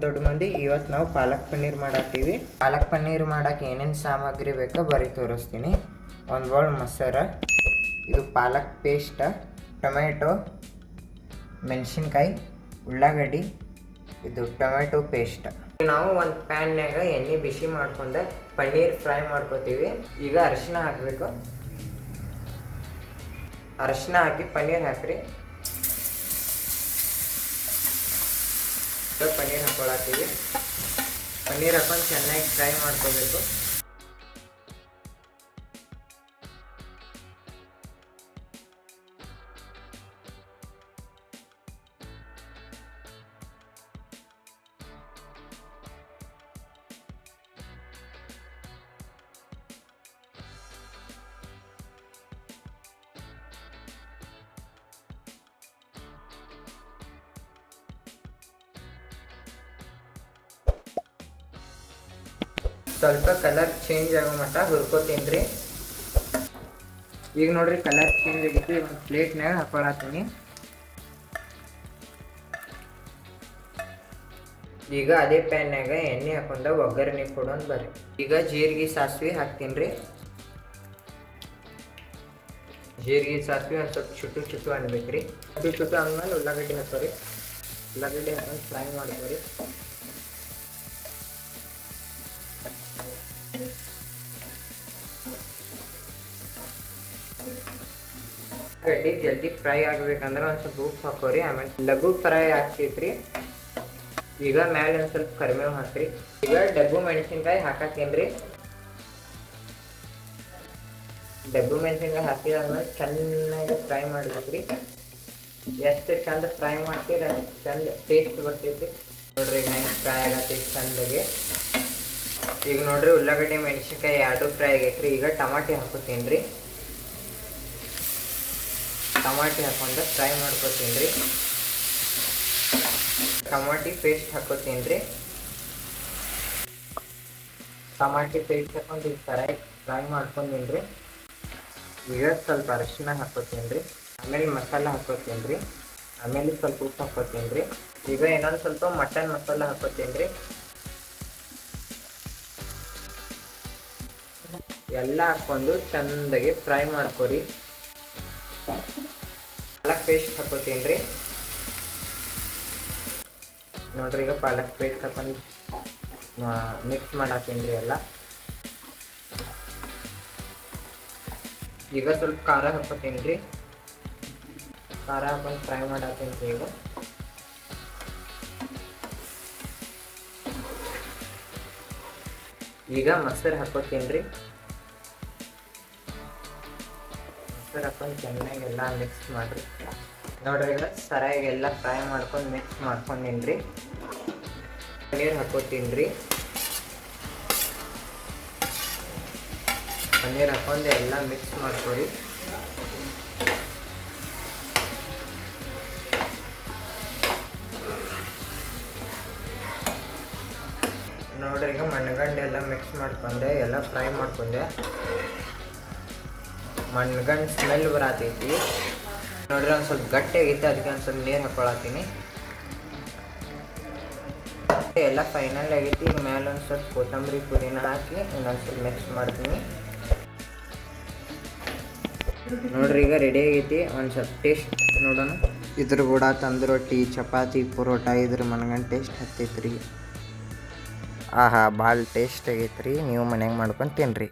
ದೊಡ್ಡ ಮಂದಿ ಇವತ್ತು ನಾವು ಪಾಲಕ್ ಪನ್ನೀರ್ ಮಾಡತ್ತೀವಿ. ಪಾಲಕ್ ಪನ್ನೀರ್ ಮಾಡಕ್ಕೆ ಏನೇನು ಸಾಮಗ್ರಿ ಬೇಕೋ ಬರೀ ತೋರಿಸ್ತೀನಿ. ಒಂದು ಬೌಲ್ ಮೊಸರು, ಇದು ಪಾಲಕ್ ಪೇಸ್ಟ್, ಟೊಮೆಟೊ, ಮೆಣಸಿನ್ಕಾಯಿ, ಉಳ್ಳಾಗಡ್ಡಿ, ಇದು ಟೊಮೆಟೊ ಪೇಸ್ಟ್. ನಾವು ಒಂದು ಪ್ಯಾನ್ಯಾಗ ಎಣ್ಣೆ ಬಿಸಿ ಮಾಡ್ಕೊಂಡು ಪನ್ನೀರ್ ಫ್ರೈ ಮಾಡ್ಕೋತೀವಿ. ಈಗ ಅರಿಶಿನ ಹಾಕಬೇಕು. ಅರಿಶಿನ ಹಾಕಿ ಪನ್ನೀರ್ ಹಾಕ್ರಿ. ಪನ್ನೀರ್ ಹಾಕೊಳತ್ತೀವಿ. ಪನ್ನೀರ್ ಹಾಕೊಂಡು ಚೆನ್ನಾಗಿ ಫ್ರೈ ಮಾಡ್ಕೋಬೇಕು. ಸ್ವಲ್ಪ ಕಲರ್ ಚೇಂಜ್ ಆಗೋ ಮಟ್ಟ ಹುರ್ಕೋತೀನಿ ರೀ. ಈಗ ನೋಡ್ರಿ ಕಲರ್ ಚೇಂಜ್ ಆಗಿತ್ತು. ಒಂದು ಪ್ಲೇಟ್ನಾಗ ಹಾಕೊಳತ್ತೀನಿ. ಈಗ ಅದೇ ಪ್ಯಾನ್ಯಾಗ ಎಣ್ಣೆ ಹಾಕೊಂಡು ಒಗ್ಗರಣೆ ಕೊಡೋದು ಬರ್ರಿ. ಈಗ ಜೀರಿಗೆ ಸಾಸಿವೆ ಹಾಕ್ತೀನಿ ರೀ. ಜೀರಿಗೆ ಸಾಸಿವೆ ಒಂದು ಸ್ವಲ್ಪ ಚುಟ್ಟು ಚುಟ್ಟು ಅನ್ಬೇಕ್ರಿ. ಚುಟ್ಟು ಚುಟ್ಟು ಅಂದ್ಮೇಲೆ ಉಳ್ಳಾಗಡ್ಡಿ ಹಾಕೋರಿ. ಉಳ್ಳಾಗಡ್ಡಿ ಹಾಕೊಂಡು ಫ್ರೈ ಮಾಡ್ಕೊರಿ. ಗಡ್ಡಿ ಜಲ್ದಿ ಫ್ರೈ ಆಗ್ಬೇಕಂದ್ರೆ ಒಂದು ಸ್ವಲ್ಪ ಉಪ್ಪು ಹಾಕೋರಿ. ಆಮೇಲೆ ಲಘು ಫ್ರೈ ಆಗ್ತೈತ್ರಿ. ಈಗ ಮ್ಯಾಲೆ ಒಂದು ಸ್ವಲ್ಪ ಕರಿಬೇವು ಹಾಕ್ರಿ. ಈಗ ಡಬ್ಬು ಮೆಣಸಿನ್ಕಾಯಿ ಹಾಕತ್ತೀನಿ ರೀ. ಡಬ್ಬು ಮೆಣಸಿನ್ಕಾಯಿ ಹಾಕಿದಾದ್ಮೇಲೆ ಚೆನ್ನಾಗಿ ಫ್ರೈ ಮಾಡ್ಬೇಕ್ರಿ. ಎಷ್ಟು ಚಂದ ಫ್ರೈ ಮಾಡ್ತೀರ ಚಂದ ಟೇಸ್ಟ್ ಬರ್ತೈತಿ. ನೋಡ್ರಿ ಹೆಂಗೆ ಫ್ರೈ ಆಗತ್ತೈತಿ ಚಂದಾಗಿ. ಈಗ ನೋಡ್ರಿ ಉಳ್ಳಾಗಡ್ಡಿ ಮೆಣಸಿನ್ಕಾಯಿ ಎರಡು ಫ್ರೈ ಆಗೈತ್ರಿ. ಈಗ ಟಮಾಟಿ ಹಾಕೋತೀನಿ ರೀ. ಟಮಾಟಿ ಹಾಕೊಂಡು ಫ್ರೈ ಮಾಡ್ಕೋತೀನಿ ರೀ. ಟಮಾಟಿ ಪೇಸ್ಟ್ ಹಾಕೋತೀನಿ ರೀ. ಟಮಾಟಿ ಪೇಸ್ಟ್ ಹಾಕೊಂಡು ಈಗ ಫ್ರೈ ಮಾಡ್ಕೊಂತೀನಿ ರೀ. ಈಗ ಸ್ವಲ್ಪ ಅರಿಶಿನ ಹಾಕೋತೀನಿ ರೀ. ಆಮೇಲೆ ಮಸಾಲ ಹಾಕೋತೀನಿ ರೀ. ಆಮೇಲೆ ಸ್ವಲ್ಪ ಉಪ್ಪು ಹಾಕೋತೀನಿ ರೀ. ಈಗ ಇನ್ನೊಂದು ಸ್ವಲ್ಪ ಮಟನ್ ಮಸಾಲ ಹಾಕೋತೀನಿ ರೀ. ಎಲ್ಲ ಹಾಕೊಂಡು ಚಂದಾಗಿ ಫ್ರೈ ಮಾಡ್ಕೊರಿ. ಪಾಲಕ್ ಪೇಸ್ಟ್ ಹಾಕೋತೀನಿ ರೀ. ನೋಡ್ರಿ ಈಗ ಪಾಲಕ್ ಪೇಸ್ಟ್ ಹಾಕೊಂಡು ಮಿಕ್ಸ್ ಮಾಡತ್ತೀನಿ ರೀ ಎಲ್ಲ. ಈಗ ಸ್ವಲ್ಪ ಖಾರ ಹಾಕೋತೀನಿ ರೀ. ಖಾರ ಹಾಕೊಂಡು ಫ್ರೈ ಮಾಡತ್ತೀನಿ ರೀ. ಈಗ ಮೊಸರು ಹಾಕೋತೀನಿ ರೀ. ಮೊಸರು ಹಾಕೊಂಡು ಚೆನ್ನಾಗಿ ಎಲ್ಲ ಮಿಕ್ಸ್ ಮಾಡಿರಿ. ನೋಡ್ರಿ ಈಗ ಸರಿಯಾಗಿ ಎಲ್ಲ ಫ್ರೈ ಮಾಡ್ಕೊಂಡು ಮಿಕ್ಸ್ ಮಾಡ್ಕೊಂಡೀನಿ ರೀ. ಪನ್ನೀರ್ ಹಾಕೋತೀನಿ ರೀ. ಪನ್ನೀರ್ ಹಾಕೊಂಡು ಎಲ್ಲ ಮಿಕ್ಸ್ ಮಾಡ್ಕೊರಿ. ನೋಡ್ರಿ ಈಗ ಮಣ್ಗಂಡು ಎಲ್ಲ ಮಿಕ್ಸ್ ಮಾಡ್ಕೊಂಡೆ ಎಲ್ಲ ಫ್ರೈ ಮಾಡ್ಕೊಂಡೆ. ಮಣ್ಗಂಡು ಸ್ಮೆಲ್ ಬರತೈತಿ. ನೋಡ್ರಿ ಒಂದು ಸ್ವಲ್ಪ ಗಟ್ಟಿ ಆಗೈತೆ, ಅದಕ್ಕೆ ಒಂದು ಸ್ವಲ್ಪ ನೀರು ಹಾಕೊಳತ್ತೀನಿ. ಎಲ್ಲ ಫೈನಲ್ ಆಗೈತಿ. ಈಗ ಮೇಲೆ ಒಂದು ಸ್ವಲ್ಪ ಕೊತ್ತಂಬರಿ ಪುದೀನ ಹಾಕಿ ಇನ್ನೊಂದು ಸ್ವಲ್ಪ ಮಿಕ್ಸ್ ಮಾಡ್ತೀನಿ. ನೋಡ್ರಿ ಈಗ ರೆಡಿ ಆಗೈತಿ. ಒಂದು ಸ್ವಲ್ಪ ಟೇಸ್ಟ್ ನೋಡೋಣ. ಇದ್ರ ಕೂಡ ತಂದು ರೊಟ್ಟಿ, ಚಪಾತಿ, ಪರೋಟ ಇದ್ರ ಮನ್ಗಂಡು ಟೇಸ್ಟ್ ಹತ್ತೈತ್ರಿ. ಆಹಾ ಭಾಳ ಟೇಸ್ಟ್ ಆಗೈತ್ರಿ. ನೀವು ಮನ್ಯಾಗ ಮಾಡ್ಕೊಂಡು ತಿನ್ನಿರಿ.